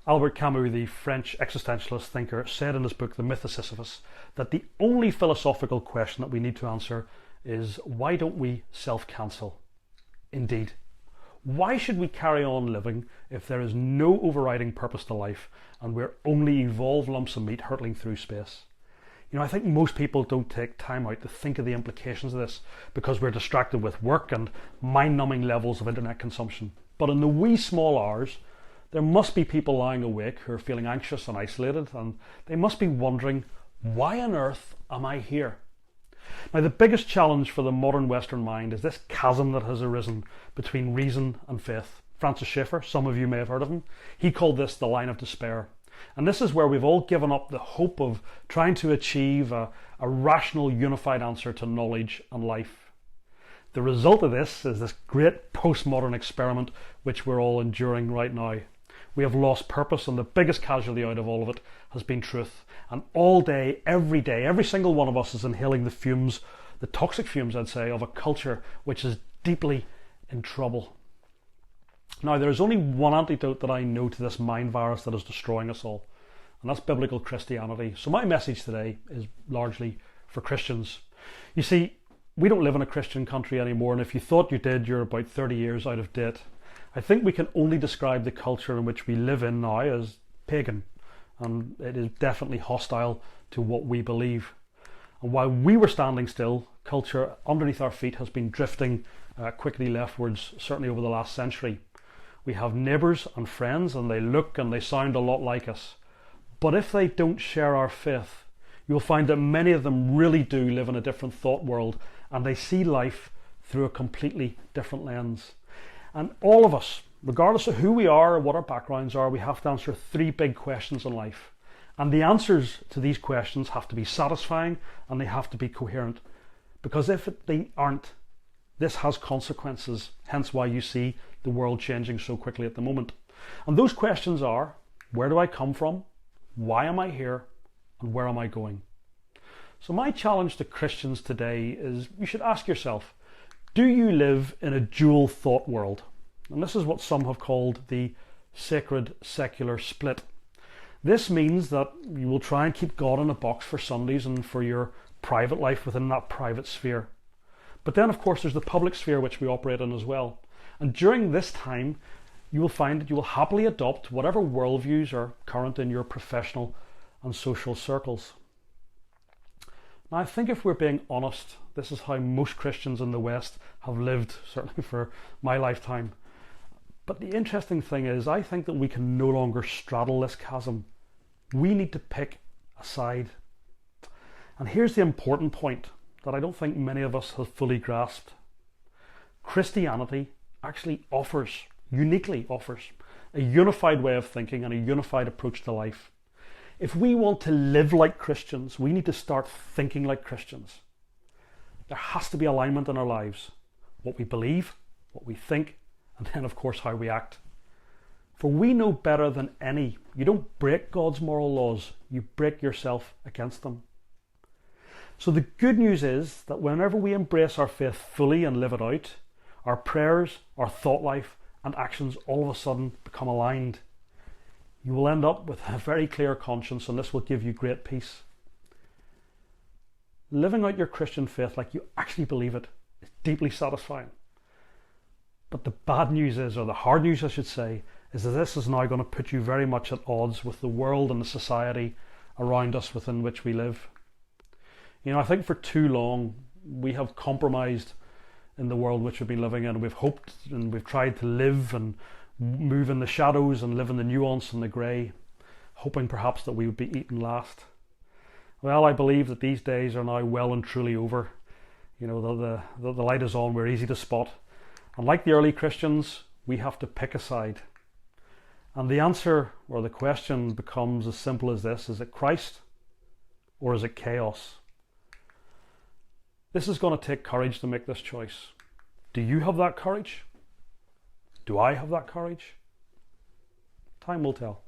Albert Camus, the French existentialist thinker, said in his book The Myth of Sisyphus that the only philosophical question that we need to answer is, why don't we self-cancel? Indeed. Why should we carry on living if there is no overriding purpose to life and we're only evolved lumps of meat hurtling through space? I think most people don't take time out to think of the implications of this because we're distracted with work and mind-numbing levels of internet consumption. But in the wee small hours, there must be people lying awake who are feeling anxious and isolated, and they must be wondering, why on earth am I here? Now, the biggest challenge for the modern Western mind is this chasm that has arisen between reason and faith. Francis Schaeffer, some of you may have heard of him, he called this the line of despair. And this is where we've all given up the hope of trying to achieve a rational, unified answer to knowledge and life. The result of this is this great postmodern experiment which we're all enduring right now. We have lost purpose, and the biggest casualty out of all of it has been truth. And all day, every single one of us is inhaling the fumes, the toxic fumes, I'd say, of a culture which is deeply in trouble. Now, there is only one antidote that I know to this mind virus that is destroying us all, and that's biblical Christianity. So my message today is largely for Christians. You see, we don't live in a Christian country anymore, and if you thought you did, you're about 30 years out of date. I think we can only describe the culture in which we live in now as pagan, and it is definitely hostile to what we believe. And while we were standing still, culture underneath our feet has been drifting quickly leftwards, certainly over the last century. We have neighbours and friends, and they look and they sound a lot like us. But if they don't share our faith, you'll find that many of them really do live in a different thought world, and they see life through a completely different lens. And all of us, regardless of who we are or what our backgrounds are, we have to answer three big questions in life. And the answers to these questions have to be satisfying, and they have to be coherent. Because if they aren't, this has consequences, hence why you see the world changing so quickly at the moment. And those questions are, where do I come from? Why am I here? And where am I going? So my challenge to Christians today is, you should ask yourself, do you live in a dual thought world? And this is what some have called the sacred secular split. This means that you will try and keep God in a box for Sundays and for your private life within that private sphere. But then, of course, there's the public sphere which we operate in as well. And during this time, you will find that you will happily adopt whatever worldviews are current in your professional and social circles. Now, I think if we're being honest, this is how most Christians in the West have lived, certainly for my lifetime. But the interesting thing is, I think that we can no longer straddle this chasm. We need to pick a side. And here's the important point that I don't think many of us have fully grasped. Christianity actually uniquely offers, a unified way of thinking and a unified approach to life. If we want to live like Christians, we need to start thinking like Christians. There has to be alignment in our lives. What we believe, what we think, and then of course how we act. For we know better than any, you don't break God's moral laws, you break yourself against them. So the good news is that whenever we embrace our faith fully and live it out, our prayers, our thought life, and actions all of a sudden become aligned. You will end up with a very clear conscience, and this will give you great peace. Living out your Christian faith like you actually believe it is deeply satisfying. But the bad news is, or the hard news I should say, is that this is now going to put you very much at odds with the world and the society around us within which we live. I think for too long we have compromised in the world which we've been living in. We've hoped and we've tried to live and move in the shadows and live in the nuance and the grey, hoping perhaps that we would be eaten last. Well, I believe that these days are now well and truly over. The light is on, we're easy to spot. And like the early Christians, we have to pick a side. And the answer, or the question, becomes as simple as this: is it Christ or is it chaos? This is going to take courage to make this choice. Do you have that courage? Do I have that courage? Time will tell.